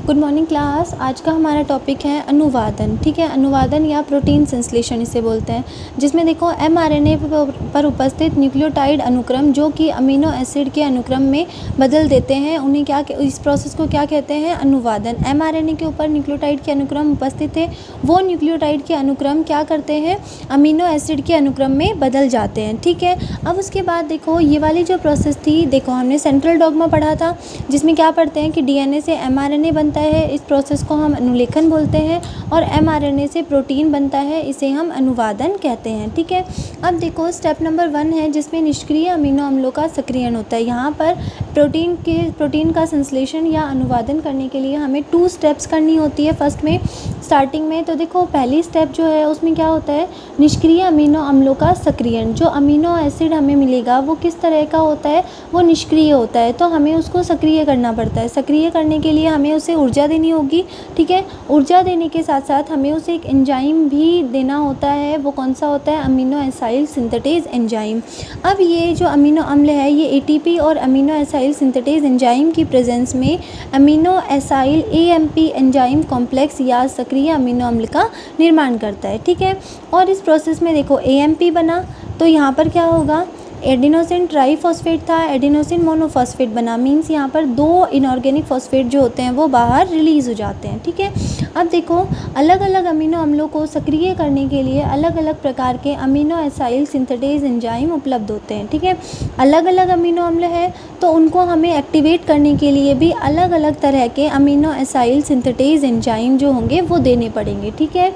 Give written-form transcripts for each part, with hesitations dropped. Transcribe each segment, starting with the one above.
Good morning class. आज का हमारा टॉपिक है अनुवादन। ठीक है, अनुवादन या प्रोटीन संश्लेषण इसे बोलते हैं, जिसमें देखो एमआरएनए पर उपस्थित न्यूक्लियोटाइड अनुक्रम जो कि अमीनो एसिड के अनुक्रम में बदल देते हैं, उन्हें क्या, इस प्रोसेस को क्या कहते हैं? अनुवादन। एमआरएनए के ऊपर न्यूक्लियोटाइड के अनुक्रम उपस्थित है, वो न्यूक्लियोटाइड के अनुक्रम क्या करते हैं? अमीनो एसिड के अनुक्रम में बदल जाते हैं। ठीक है, अब उसके बाद देखो ये वाली जो प्रोसेस थी, देखो हमने सेंट्रल डॉग्मा पढ़ा था, जिसमें क्या पढ़ते हैं कि डीएनए से एमआरएनए बनता है, इस प्रोसेस को हम अनुलेखन बोलते हैं, और एमआरएनए से प्रोटीन बनता है, इसे हम अनुवादन कहते हैं। ठीक है, अब देखो स्टेप नंबर 1 है जिसमें निष्क्रिय अमीनो अम्लों का सक्रियण होता है। यहाँ पर प्रोटीन का संश्लेषण या अनुवादन करने के लिए हमें 2 स्टेप्स करनी होती है फर्स्ट में, स्टार्टिंग में। तो देखो पहली स्टेप जो है उसमें क्या होता है? निष्क्रिय अमीनो अम्लों का सक्रियण। जो अमीनो एसिड हमें मिलेगा वो किस तरह का होता है? वो निष्क्रिय होता है, तो हमें उसको सक्रिय करना पड़ता है। सक्रिय करने के लिए हमें उसे ऊर्जा देनी होगी। ठीक है, ऊर्जा देने के साथ साथ हमें उसे एक एंजाइम भी देना होता है। वो कौन सा होता है? Amino acyl synthetase enzyme. अब ये जो अमीनो अम्ल है ये एटीपी और अमीनो एसाइल सिंथेटेज एंजाइम की प्रेजेंस में amino acyl AMP enzyme complex या सक्रिय अमीनो अम्ल का निर्माण करता है। ठीक है, और इस प्रोसेस में देखो एएमपी बना तो यहाँ पर क्या होगा? एडिनोसिन ट्राईफॉस्फेट था, एडिनोसिन मोनोफॉस्फेट बना, मीन्स यहाँ पर 2 इनऑर्गेनिक फॉस्फेट जो होते हैं वो बाहर रिलीज़ हो जाते हैं। ठीक है, अब देखो अलग अलग अमीनो अम्लों को सक्रिय करने के लिए अलग अलग प्रकार के अमीनो एसाइल सिंथेटेज एंजाइम उपलब्ध होते हैं। ठीक है, अलग अलग अमीनो अम्ल है तो उनको हमें एक्टिवेट करने के लिए भी अलग अलग तरह के अमीनो एसाइल सिंथेटेज एंजाइम जो होंगे वो देने पड़ेंगे। ठीक है,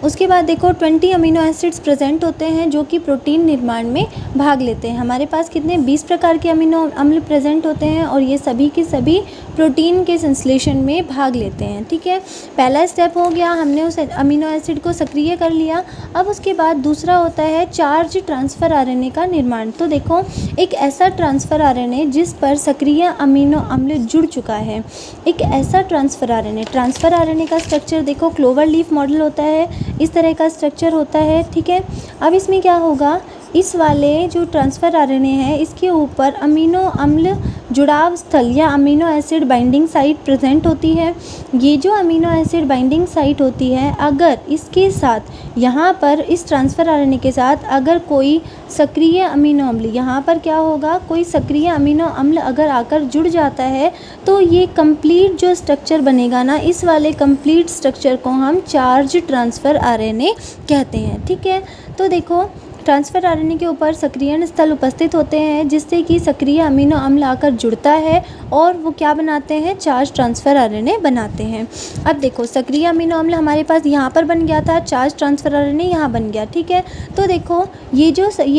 उसके बाद देखो 20 अमीनो एसिड्स प्रेजेंट होते हैं जो कि प्रोटीन निर्माण में भाग लेते हैं। हमारे पास कितने 20 प्रकार के अमीनो अम्ल प्रेजेंट होते हैं और ये सभी के सभी प्रोटीन के संश्लेषण में भाग लेते हैं। ठीक है, पहला स्टेप हो गया, हमने उस अमीनो एसिड को सक्रिय कर लिया। अब उसके बाद दूसरा होता है चार्ज ट्रांसफ़र आरएनए का निर्माण। तो देखो एक ऐसा ट्रांसफ़र आरएनए जिस पर सक्रिय अमीनो अम्ल जुड़ चुका है, एक ऐसा ट्रांसफ़र आरएनए का स्ट्रक्चर देखो क्लोवर लीफ मॉडल होता है, इस तरह का स्ट्रक्चर होता है। ठीक है, अब इसमें क्या होगा? इस वाले जो ट्रांसफ़र आरएनए है इसके ऊपर अमीनो अम्ल जुड़ाव स्थल या amino acid binding site present होती है। ये जो अमीनो एसिड बाइंडिंग साइट होती है, अगर इसके साथ यहाँ पर इस ट्रांसफ़र आरएनए के साथ अगर कोई सक्रिय अमीनो अम्ल, यहाँ पर क्या होगा? कोई सक्रिय अमीनो अम्ल अगर आकर जुड़ जाता है तो ये कंप्लीट जो स्ट्रक्चर बनेगा ना, इस वाले कंप्लीट स्ट्रक्चर को हम चार्ज ट्रांसफ़र आरएनए कहते हैं। ठीक है, तो देखो ट्रांसफ़र आरएनए के ऊपर सक्रियण स्थल उपस्थित होते हैं जिससे कि सक्रिय अमीनो अम्ल आकर जुड़ता है और वो क्या बनाते हैं? चार्ज ट्रांसफ़र आरएनए बनाते हैं। अब देखो सक्रिय अमीनो अम्ल हमारे पास यहाँ पर बन गया था, चार्ज ट्रांसफ़र आरएनए यहाँ बन गया। ठीक है, तो देखो ये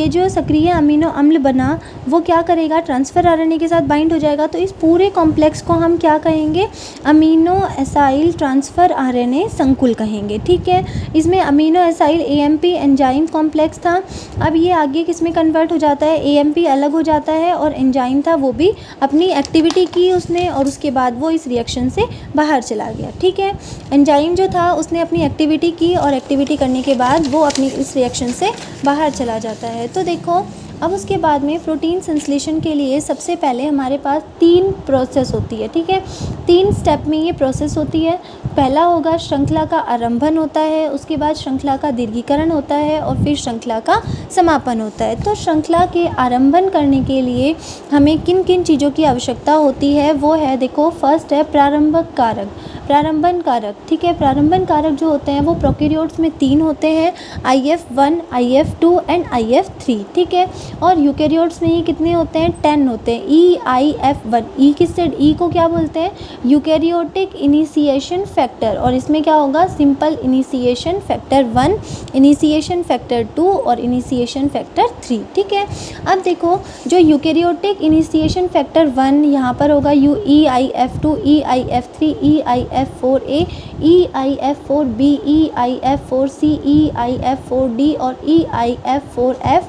जो सक्रिय अमीनो अम्ल बना वो क्या करेगा? ट्रांसफ़र आरएनए के साथ बाइंड हो जाएगा। तो इस पूरे कॉम्प्लेक्स को हम क्या कहेंगे? अमीनो एसाइल ट्रांसफ़र आरएनए संकुल कहेंगे। ठीक है, इसमें amino acyl AMP enzyme complex था। अब ये आगे किस में कन्वर्ट हो जाता है? एएमपी अलग हो जाता है और एंजाइम था वो भी अपनी एक्टिविटी की उसने, और उसके बाद वो इस रिएक्शन से बाहर चला गया। ठीक है, एंजाइम जो था उसने अपनी एक्टिविटी की और एक्टिविटी करने के बाद वो अपनी इस रिएक्शन से बाहर चला जाता है। तो देखो अब उसके बाद में प्रोटीन संश्लेषण के लिए सबसे पहले हमारे पास 3 प्रोसेस होती है। ठीक है, 3 स्टेप में ये प्रोसेस होती है। पहला होगा श्रृंखला का आरंभन होता है, उसके बाद श्रृंखला का दीर्घीकरण होता है और फिर श्रृंखला का समापन होता है। तो श्रृंखला के आरंभन करने के लिए हमें किन किन चीज़ों की आवश्यकता होती है वो है, देखो फर्स्ट है प्रारंभक कारक, प्रारंभन कारक। ठीक है, प्रारंभन कारक जो होते हैं वो प्रोकैरियोट्स में 3 होते हैं, IF1, IF2 एंड IF3। ठीक है, और यूकैरियोट्स में ये कितने होते हैं? 10 होते हैं, EIF1। ई किससे? ई को क्या बोलते हैं? यूकैरियोटिक इनिशिएशन फैक्टर, और इसमें क्या होगा? Simple initiation factor 1, initiation factor 2 और इनिशिएशन फैक्टर 3। ठीक है, अब देखो जो यूकैरियोटिक इनिशिएशन फैक्टर 1 यहाँ पर होगा EIF2, EIF3, EIF4A, EIF4B, EIF4C, EIF4D और EIF4F,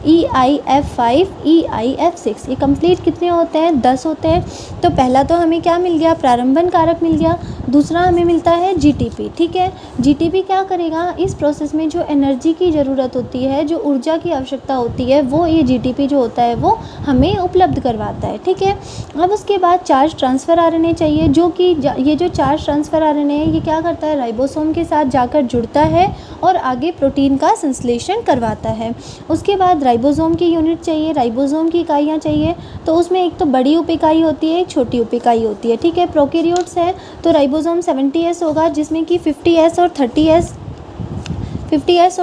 EIF5, EIF6। ये कंप्लीट कितने होते हैं? 10 होते हैं। तो पहला तो हमें क्या मिल गया? प्रारंभन कारक मिल गया। दूसरा हमें मिलता है जीटीपी, ठीक है। जीटीपी क्या करेगा, इस प्रोसेस में जो एनर्जी की ज़रूरत होती है, जो ऊर्जा की आवश्यकता होती है, वो ये जीटीपी जो होता है वो हमें उपलब्ध करवाता है, ठीक है। अब उसके बाद चार्ज ट्रांसफ़र आरएनए चाहिए, जो कि ये जो चार्ज ट्रांसफ़र आरएनए है ये क्या करता है, राइबोसोम के साथ जाकर जुड़ता है और आगे प्रोटीन का संश्लेषण करवाता है। उसके बाद राइबोसोम की यूनिट चाहिए, राइबोसोम की इकाइयाँ चाहिए। तो उसमें एक तो बड़ी उप इकाई होती है, एक छोटी उप इकाई होती है, ठीक है। प्रोकैरियोट्स है तो राइबोसोम 70S होगा, जिसमें कि 50S और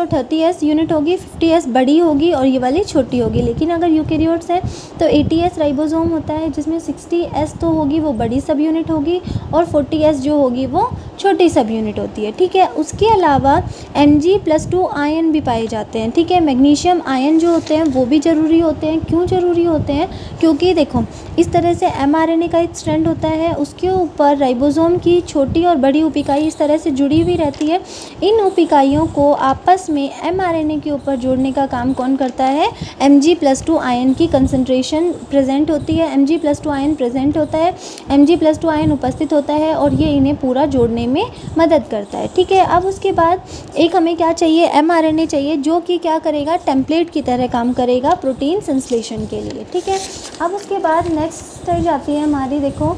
30S यूनिट होगी। 50S बड़ी होगी और ये वाली छोटी होगी। लेकिन अगर यूकैरियोट्स है तो 80S राइबोसोम होता है, जिसमें 60S तो होगी वो बड़ी सब यूनिट होगी और 40S जो होगी वो छोटी सब यूनिट होती है, ठीक है। उसके अलावा Mg+2 आयन भी पाए जाते हैं, ठीक है। मैग्नीशियम आयन जो होते हैं वो भी ज़रूरी होते हैं। क्यों ज़रूरी होते हैं, क्योंकि देखो इस तरह से mRNA का एक स्ट्रैंड होता है, उसके ऊपर राइबोसोम की छोटी और बड़ी उप इकाई इस तरह से जुड़ी हुई रहती है। इन उप इकाइयों को आपस में mRNA के ऊपर जोड़ने का काम कौन करता है, Mg+2 आयन की कंसंट्रेशन प्रेजेंट होती है, Mg+2 आयन प्रेजेंट होता है, Mg+2 आयन उपस्थित होता है और ये इन्हें पूरा जोड़ने में मदद करता है, ठीक है। अब उसके बाद एक हमें क्या चाहिए, mRNA चाहिए, जो कि क्या करेगा, टेम्पलेट की तरह काम करेगा प्रोटीन संश्लेषण के लिए, ठीक है। अब उसके बाद नेक्स्ट स्टेज आती है हमारी, देखो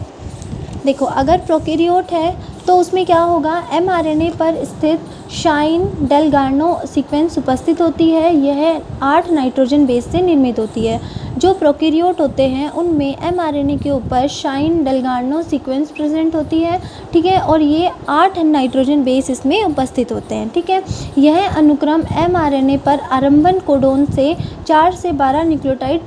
अगर प्रोकैरियोट है तो उसमें क्या होगा, mRNA पर स्थित शाइन डेलगार्नो सीक्वेंस उपस्थित होती है। यह 8 नाइट्रोजन बेस से निर्मित होती है। जो प्रोकैरियोट होते हैं उनमें mRNA के ऊपर शाइन डेलगार्नो सीक्वेंस प्रेजेंट होती है, ठीक है। और ये 8 नाइट्रोजन बेस इसमें उपस्थित होते हैं, ठीक है। यह अनुक्रम mRNA पर आरंभन कोडोन से 4 से 12 न्यूक्लियोटाइड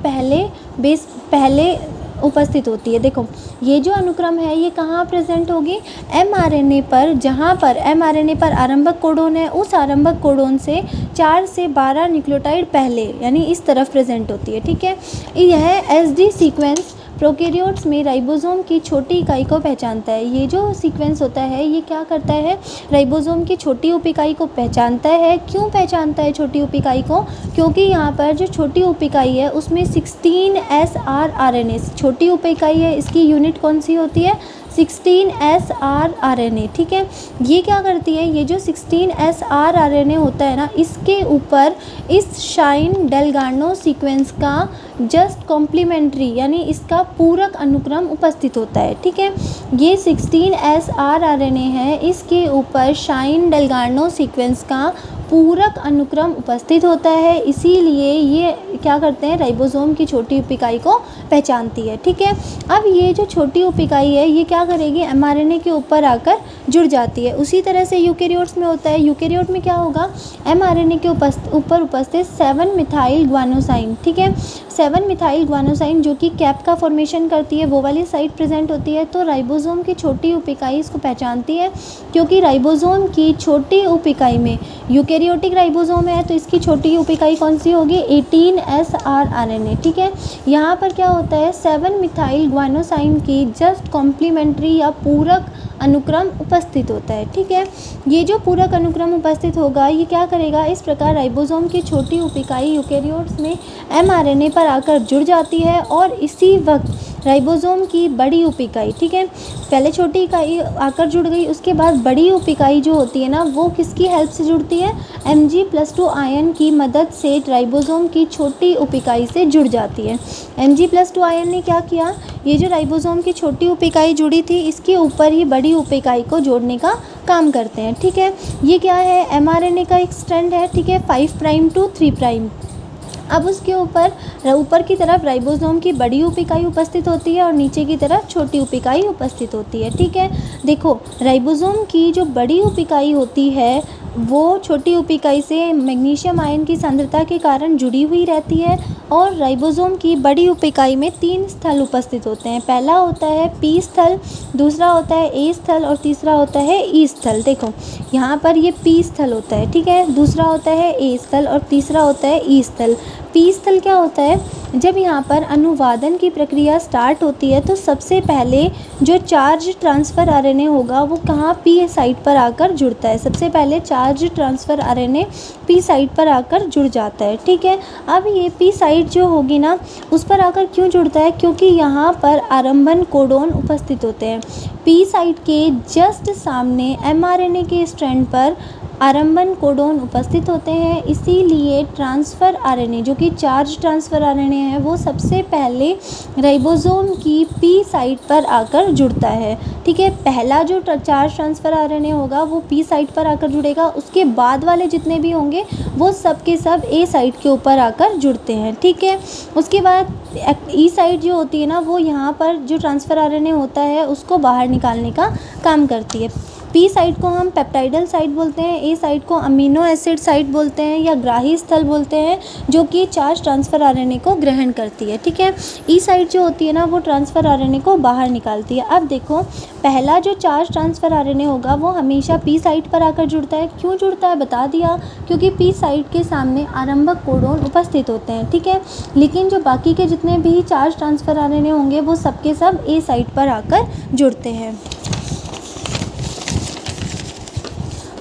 पहले उपस्थित होती है। देखो ये जो अनुक्रम है ये कहाँ प्रेजेंट होगी, mRNA पर, जहाँ पर mRNA पर आरंभक कोडोन है उस आरंभक कोडोन से 4 से 12 न्यूक्लियोटाइड पहले, यानी इस तरफ प्रेजेंट होती है, ठीक है। यह SD सीक्वेंस प्रोकैरियोट्स में राइबोसोम की छोटी इकाई को पहचानता है। ये जो सीक्वेंस होता है ये क्या करता है, राइबोसोम की छोटी उप इकाई को पहचानता है। क्यों पहचानता है छोटी उप इकाई को, क्योंकि यहाँ पर जो छोटी उप इकाई है उसमें 16SR RNA छोटी उप इकाई है, इसकी यूनिट कौन सी होती है, 16SR RNA, ठीक है। ये क्या करती है, ये जो 16SR RNA होता है ना, इसके ऊपर इस शाइन डेलगार्नो सीक्वेंस का जस्ट कॉम्प्लीमेंट्री यानी इसका पूरक अनुक्रम उपस्थित होता है, ठीक है। ये 16SR RNA है, इसके ऊपर शाइन डेलगार्नो सीक्वेंस का पूरक अनुक्रम उपस्थित होता है, इसीलिए ये क्या करते हैं, राइबोसोम की छोटी उप इकाई को पहचानती है, ठीक है। अब ये जो छोटी उप इकाई है ये क्या करेगी, mRNA के ऊपर आकर जुड़ जाती है। उसी तरह से यूकैरियोट्स में होता है। यूकैरियोट में क्या होगा, mRNA के ऊपर उपस्थित 7 मिथाइल ग्वानोसाइन, ठीक है। 7 मिथाइल ग्वानोसाइन जो कि कैप का फॉर्मेशन करती है वो वाली साइट प्रेजेंट होती है। तो राइबोसोम की छोटी उप इकाई इसको पहचानती है, क्योंकि राइबोसोम की छोटी उप इकाई में, यूकैरियोटिक राइबोसोम है तो इसकी छोटी उप इकाई कौन सी होगी, 18SR RNA, ठीक है। यहाँ पर क्या होता है, 7 मिथाइल ग्वानोसाइन की जस्ट कॉम्प्लीमेंट्री या पूरक अनुक्रम उपस्थित होता है, ठीक है। ये जो पूरक अनुक्रम उपस्थित होगा ये क्या करेगा, इस प्रकार राइबोसोम की छोटी उप इकाई यूकैरियोट्स में mRNA पर आकर जुड़ जाती है और इसी वक्त राइबोसोम की बड़ी उप इकाई, ठीक है, पहले छोटी इकाई आकर जुड़ गई, उसके बाद बड़ी उप इकाई जो होती है ना वो किसकी हेल्प से जुड़ती है, Mg+2 आयन की मदद से राइबोसोम की छोटी उप इकाई से जुड़ जाती है। Mg+2 आयन ने क्या किया, ये जो राइबोसोम की छोटी उप इकाई जुड़ी थी इसके ऊपर ही बड़ी उप इकाई को जोड़ने का काम करते हैं, ठीक है। ये क्या है, mRNA का एक स्ट्रैंड है, ठीक है, 5 प्राइम टू 3 प्राइम। अब उसके ऊपर की तरफ राइबोसोम की बड़ी उप इकाई उपस्थित होती है और नीचे की तरफ छोटी उप इकाई उपस्थित होती है, ठीक है। देखो राइबोसोम की जो बड़ी उप इकाई होती है वो छोटी उप इकाई से मैग्नीशियम आयन की सांद्रता के कारण जुड़ी हुई रहती है और राइबोसोम की बड़ी उप इकाई में 3 स्थल उपस्थित होते हैं। पहला होता है P स्थल, दूसरा होता है A स्थल और तीसरा होता है E स्थल। देखो यहाँ पर ये P स्थल होता है, ठीक है, दूसरा होता है A स्थल और तीसरा होता है E स्थल। पी स्थल क्या होता है, जब यहाँ पर अनुवादन की प्रक्रिया स्टार्ट होती है तो सबसे पहले जो चार्ज ट्रांसफ़र आरएनए होगा वो कहाँ, पी साइट पर आकर जुड़ता है। सबसे पहले charge transfer RNA P site पर आकर जुड़ जाता है, ठीक है। अब ये पी साइट जो होगी ना, उस पर आकर क्यों जुड़ता है, क्योंकि यहाँ पर आरंभन कोडोन उपस्थित होते हैं। पी साइट के जस्ट सामने एमआरएनए के स्ट्रैंड पर आरंभन कोडोन उपस्थित होते हैं, इसीलिए ट्रांसफ़र आरएनए जो कि चार्ज ट्रांसफ़र आरएनए है वो सबसे पहले राइबोसोम की पी साइट पर आकर जुड़ता है, ठीक है। पहला जो चार्ज ट्रांसफ़र आरएनए होगा वो पी साइट पर आकर जुड़ेगा, उसके बाद वाले जितने भी होंगे वो सब के सब ए साइट के ऊपर आकर जुड़ते हैं, ठीक है। उसके बाद ई साइट जो होती है ना, वो यहाँ पर जो ट्रांसफ़र आरएनए होता है उसको बाहर निकालने का काम करती है। पी साइट को हम पेप्टाइडल साइट बोलते हैं, ए साइट को अमीनो एसिड साइट बोलते हैं या ग्राही स्थल बोलते हैं, जो कि चार्ज ट्रांसफ़र आरएनए को ग्रहण करती है, ठीक है। ई साइट जो होती है ना, वो ट्रांसफ़र आरएनए को बाहर निकालती है। अब देखो, पहला जो चार्ज ट्रांसफ़र आरएनए होगा वो हमेशा पी साइट पर आकर जुड़ता है। क्यों जुड़ता है बता दिया, क्योंकि पी साइट के सामने आरंभक कोडोन उपस्थित होते हैं, ठीक है। लेकिन जो बाकी के जितने भी चार्ज ट्रांसफ़र आरएनए होंगे वो सबके सब ए साइट पर आकर जुड़ते हैं।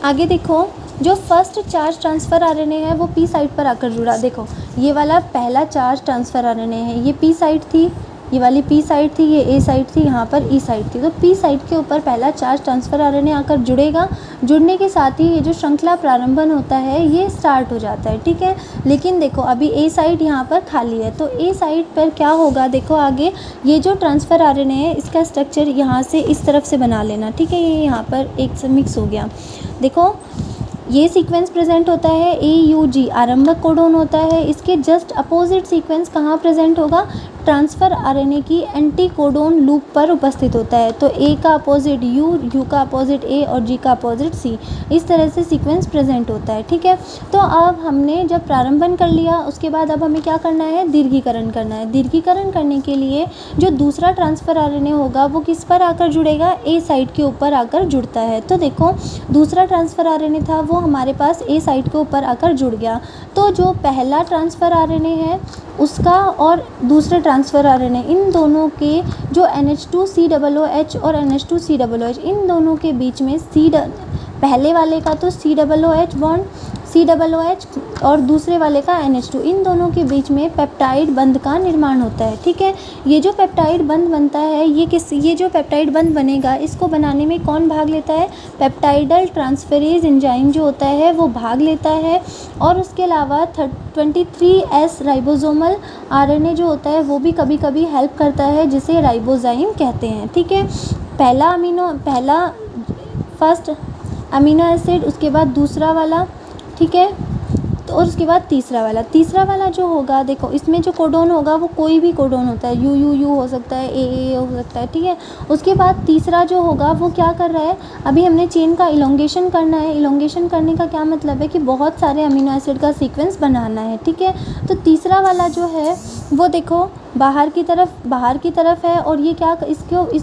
आगे देखो, जो फर्स्ट चार्ज ट्रांसफ़र आरएनए है वो पी साइट पर आकर जुड़ा। देखो, ये वाला पहला चार्ज ट्रांसफ़र आरएनए है, ये पी साइट थी, ये वाली पी साइट थी, ये ए साइट थी, यहाँ पर ई साइट थी। तो पी साइट के ऊपर पहला चार्ज ट्रांसफ़र आरएनए आकर जुड़ेगा। जुड़ने के साथ ही ये जो श्रृंखला प्रारंभन होता है ये स्टार्ट हो जाता है, ठीक है। लेकिन देखो, अभी ए साइट यहाँ पर खाली है, तो ए साइट पर क्या होगा, देखो आगे ये जो ट्रांसफ़र आरएनए है इसका स्ट्रक्चर यहाँ से इस तरफ से बना लेना, ठीक है। ये यहाँ पर एक से मिक्स हो गया। देखो, ये सीक्वेंस प्रेजेंट होता है AUG, आरंभक कोडोन होता है। इसके जस्ट अपोजिट सीक्वेंस कहाँ प्रेजेंट होगा, ट्रांसफ़र आरएनए की एंटी कोडोन लूप पर उपस्थित होता है। तो A का अपोजिट U का अपोजिट A और G का अपोजिट C, इस तरह से सीक्वेंस प्रेजेंट होता है, ठीक है। तो अब हमने जब प्रारंभन कर लिया, उसके बाद अब हमें क्या करना है, दीर्घीकरण करना है। दीर्घीकरण करने के लिए जो दूसरा ट्रांसफ़र आरएनए होगा वो किस पर आकर जुड़ेगा, A साइट के ऊपर आकर जुड़ता है। तो देखो, दूसरा ट्रांसफ़र आरएनए था वो हमारे पास A साइट के ऊपर आकर जुड़ गया। तो जो पहला ट्रांसफ़र आरएनए है उसका और दूसरे ट्रांसफ़र आरएनए, इन दोनों के जो NH2COOH और NH2COOH, इन दोनों के बीच में पहले वाले का तो COOH बॉन्ड, COOH और दूसरे वाले का NH2, इन दोनों के बीच में पेप्टाइड बंध का निर्माण होता है, ठीक है। ये जो पेप्टाइड बंध बनता है ये जो पेप्टाइड बंध बनेगा इसको बनाने में कौन भाग लेता है, पेप्टाइडल ट्रांसफेरेज एंजाइम जो होता है वो भाग लेता है। और उसके अलावा 23S राइबोसोमल आरएनए जो होता है वो भी कभी कभी हेल्प करता है, जिसे राइबोजाइम कहते हैं, ठीक है। पहला फर्स्ट अमीनो एसिड, उसके बाद दूसरा वाला, ठीक है। तो और उसके बाद तीसरा वाला जो होगा, देखो इसमें जो कोडोन होगा वो कोई भी कोडोन होता है, यू हो सकता है, ए हो सकता है, ठीक है। उसके बाद तीसरा जो होगा वो क्या कर रहा है, अभी हमने चेन का इलोंगेशन करना है। इलोंगेशन करने का क्या मतलब है कि बहुत सारे अमीनो एसिड का सीक्वेंस बनाना है, ठीक है। तो तीसरा वाला जो है वो देखो बाहर की तरफ है और ये क्या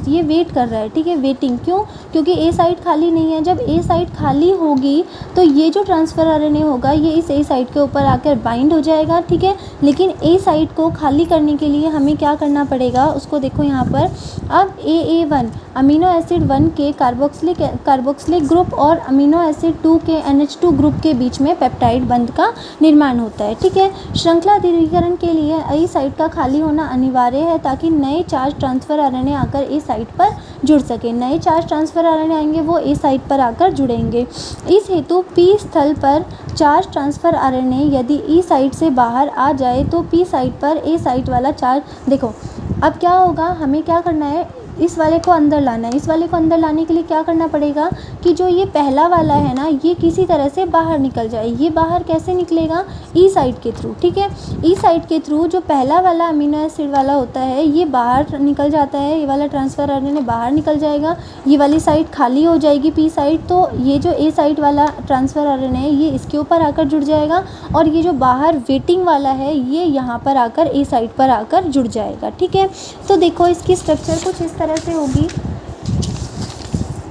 ये वेट कर रहा है, ठीक है। वेटिंग क्यों, क्योंकि ए साइट खाली नहीं है। जब ए साइट खाली होगी तो ये जो ट्रांसफ़र आरएनए होगा ये इस ए साइट के ऊपर आकर बाइंड हो जाएगा, ठीक है। लेकिन ए साइट को खाली करने के लिए हमें क्या करना पड़ेगा, उसको देखो यहाँ पर। अब AA1 अमीनो एसिड 1 के कार्बोक्सिलिक ग्रुप और अमीनो एसिड 2 के NH2 ग्रुप के बीच में पेप्टाइड बंध का निर्माण होता है, ठीक है। श्रृंखला दीर्घीकरण के लिए ए साइट का खाली होना अनिवार्य है ताकि नए चार्ज ट्रांसफ़र आरएनए आकर ए साइट पर जुड़ सके। नए चार्ज ट्रांसफ़र आरएनए आएंगे वो ए साइट पर आकर जुड़ेंगे। इस हेतु पी स्थल पर चार्ज ट्रांसफ़र आरएनए यदि ई साइट से बाहर आ जाए तो पी साइट पर ए साइट वाला चार्ज, देखो अब क्या होगा, हमें क्या करना है, इस वाले को अंदर लाना है। इस वाले को अंदर लाने के लिए क्या करना पड़ेगा कि जो ये पहला वाला है ना ये किसी तरह से बाहर निकल जाए। ये बाहर कैसे निकलेगा, ई साइट के थ्रू, ठीक है। ई साइट के थ्रू जो पहला वाला अमीनो एसिड वाला होता है ये बाहर निकल जाता है, ये वाला ट्रांसफ़र आरएनए बाहर निकल जाएगा, ये वाली साइट खाली हो जाएगी पी साइट। तो ये जो ए साइट वाला ट्रांसफ़र आरएनए है ये इसके ऊपर आकर जुड़ जाएगा और ये जो बाहर वेटिंग वाला है ये यहाँ पर आकर ए साइट पर आकर जुड़ जाएगा, ठीक है। तो देखो इसकी स्ट्रक्चर कुछ इस तरह से होगी।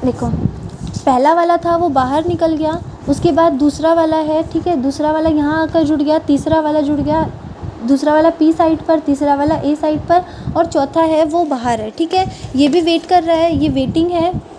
देखो पहला वाला था वो बाहर निकल गया, उसके बाद दूसरा वाला है, ठीक है। दूसरा वाला यहाँ आकर जुड़ गया, तीसरा वाला जुड़ गया, दूसरा वाला पी साइड पर, तीसरा वाला ए साइड पर और चौथा है वो बाहर है। ठीक है, ये भी वेट कर रहा है, ये वेटिंग है।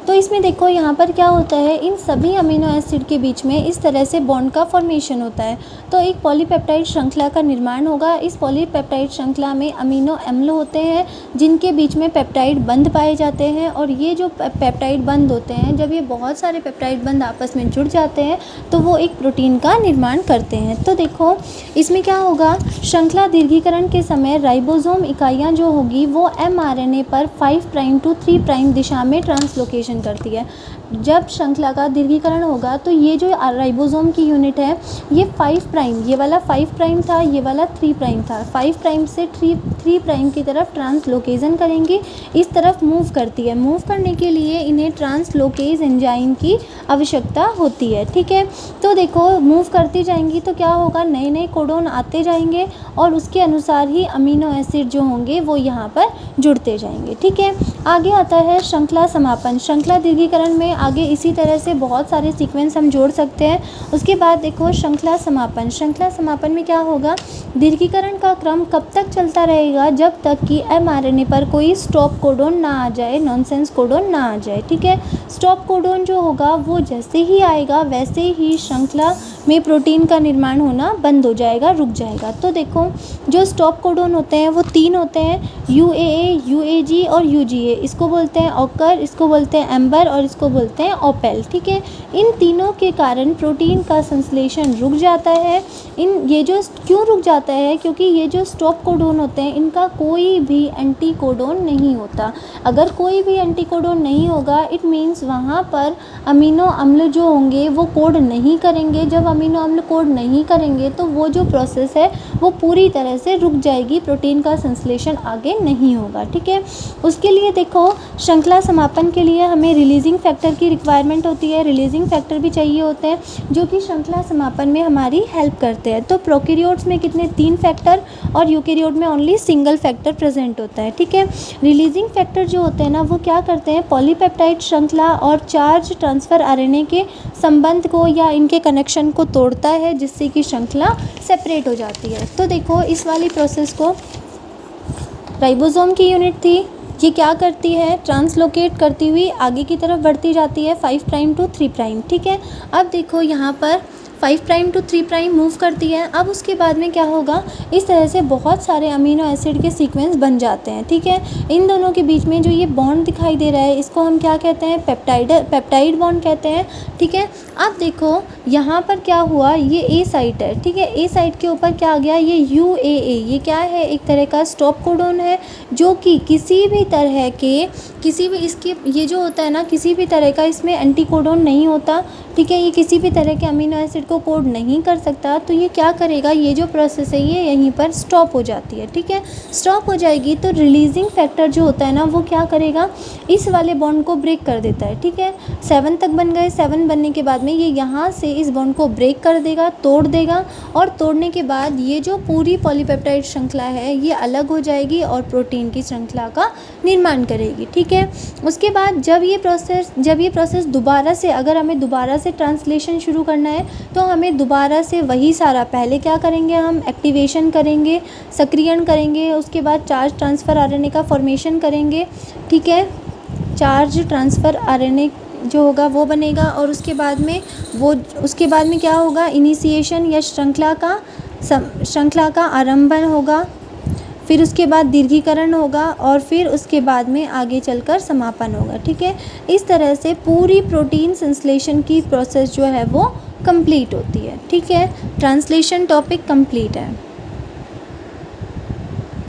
तो इसमें देखो यहाँ पर क्या होता है, इन सभी अमीनो एसिड के बीच में इस तरह से बॉन्ड का फॉर्मेशन होता है। तो एक पॉलीपेप्टाइड श्रृंखला का निर्माण होगा। इस पॉलीपेप्टाइड श्रृंखला में अमीनो अम्ल होते हैं जिनके बीच में पेप्टाइड बंध पाए जाते हैं। और ये जो पेप्टाइड बंध होते हैं, जब ये बहुत सारे पेप्टाइड बंध आपस में जुड़ जाते हैं तो वो एक प्रोटीन का निर्माण करते हैं। तो देखो इसमें क्या होगा, श्रृंखला दीर्घीकरण के समय राइबोसोम इकाइयाँ जो होगी वो mRNA पर 5 प्राइम टू 3 प्राइम दिशा में ट्रांसलोकेशन करती है। जब श्रृंखला का दीर्घीकरण होगा तो ये जो राइबोसोम की यूनिट है ये 5 प्राइम, ये वाला 5 प्राइम था, ये वाला 3 प्राइम था, 5 प्राइम से 3 प्राइम की तरफ ट्रांसलोकेशन करेंगी, इस तरफ मूव करती है। मूव करने के लिए इन्हें ट्रांसलोकेज एंजाइम की आवश्यकता होती है। ठीक है, तो देखो मूव करती जाएंगी तो क्या होगा, नए नए कोडोन आते जाएंगे और उसके अनुसार ही अमीनो एसिड जो होंगे वो यहाँ पर जुड़ते जाएंगे। ठीक है, आगे आता है श्रृंखला समापन। श्रृंखला दीर्घीकरण में आगे इसी तरह से बहुत सारे सीक्वेंस हम जोड़ सकते हैं। उसके बाद देखो श्रृंखला समापन। श्रृंखला समापन में क्या होगा, दीर्घीकरण का क्रम कब तक चलता रहेगा, जब तक कि mRNA पर कोई स्टॉप कोडोन ना आ जाए, नॉनसेंस कोडोन ना आ जाए। ठीक है, स्टॉप कोडोन जो होगा वो जैसे ही आएगा वैसे ही श्रृंखला में प्रोटीन का निर्माण होना बंद हो जाएगा, रुक जाएगा। तो देखो जो स्टॉप कोडोन होते हैं वो 3 होते हैं, UAA, UAG और UGA। इसको बोलते हैं ऑकर, इसको बोलते हैं एम्बर और इसको बोलते हैं ओपेल। ठीक है, इन तीनों के कारण प्रोटीन का संश्लेषण रुक जाता है। ये जो क्यों रुक जाता है, क्योंकि ये जो स्टॉप कोडोन होते हैं इनका कोई भी एंटी कोडोन नहीं होता। अगर कोई भी एंटी कोडोन नहीं होगा इट मीन्स वहाँ पर अमीनो अम्ल जो होंगे वो कोड नहीं करेंगे। जब अमीनो अम्ल कोड नहीं करेंगे तो वो जो प्रोसेस है वो पूरी तरह से रुक जाएगी, प्रोटीन का संश्लेषण आगे नहीं होगा। ठीक है, उसके लिए देखो श्रृंखला समापन के लिए हमें रिलीजिंग फैक्टर की रिक्वायरमेंट होती है, रिलीजिंग फैक्टर भी चाहिए होते हैं जो कि श्रृंखला समापन में हमारी हेल्प करते हैं। तो प्रोकैरियोट्स में कितने 3 फैक्टर और यूकैरियोट में ओनली सिंगल फैक्टर प्रेजेंट होता है। ठीक है, रिलीजिंग फैक्टर जो होते हैं ना वो क्या करते हैं, पॉलीपेप्टाइड श्रृंखला और चार्ज ट्रांसफ़र आरएनए के संबंध को या इनके कनेक्शन को तोड़ता है जिससे कि श्रृंखला सेपरेट हो जाती है। तो देखो इस वाली प्रोसेस को राइबोसोम की यूनिट थी, ये क्या करती है, ट्रांसलोकेट करती हुई आगे की तरफ बढ़ती जाती है 5 प्राइम टू 3 प्राइम। ठीक है, अब देखो यहाँ पर 5 प्राइम टू 3 प्राइम मूव करती है। अब उसके बाद में क्या होगा, इस तरह से बहुत सारे अमीनो एसिड के सीक्वेंस बन जाते हैं। ठीक है, इन दोनों के बीच में जो ये बॉन्ड दिखाई दे रहा है इसको हम क्या कहते हैं, पेप्टाइड बॉन्ड कहते हैं। ठीक है, अब देखो यहाँ पर क्या हुआ, ये ए साइट है। ठीक है, ए साइट के ऊपर क्या आ गया, ये UAA, ये क्या है, एक तरह का स्टॉप कोडोन है जो कि किसी भी तरह के इसके ये जो होता है ना, किसी भी तरह का इसमें एंटी कोडोन नहीं होता। ठीक है, ये किसी भी तरह के अमीनो एसिड को कोड नहीं कर सकता। तो ये क्या करेगा, ये जो प्रोसेस है ये यहीं पर स्टॉप हो जाती है। ठीक है, स्टॉप हो जाएगी तो रिलीजिंग फैक्टर जो होता है ना वो क्या करेगा, इस वाले बॉन्ड को ब्रेक कर देता है। ठीक है, 7 तक बन गए, 7 बनने के बाद में ये यहाँ से इस बॉन्ड को ब्रेक कर देगा, तोड़ देगा और तोड़ने के बाद ये जो पूरी पॉलीपेप्टाइड श्रृंखला है ये अलग हो जाएगी और प्रोटीन की श्रृंखला का निर्माण करेगी। ठीक है, उसके बाद जब ये प्रोसेस दोबारा से, अगर हमें दोबारा से ट्रांसलेशन शुरू करना है तो हमें दोबारा से वही सारा, पहले क्या करेंगे, हम एक्टिवेशन करेंगे, सक्रियण करेंगे, उसके बाद चार्ज ट्रांसफ़र आरएनए का फॉर्मेशन करेंगे। ठीक है, चार्ज ट्रांसफ़र आरएनए जो होगा वो बनेगा और उसके बाद में क्या होगा, इनिशिएशन या श्रृंखला का आरंभन होगा, फिर उसके बाद दीर्घीकरण होगा और फिर उसके बाद में आगे चलकर समापन होगा। ठीक है, इस तरह से पूरी प्रोटीन संश्लेषण की प्रोसेस जो है वो कंप्लीट होती है। ठीक है, ट्रांसलेशन टॉपिक कंप्लीट है।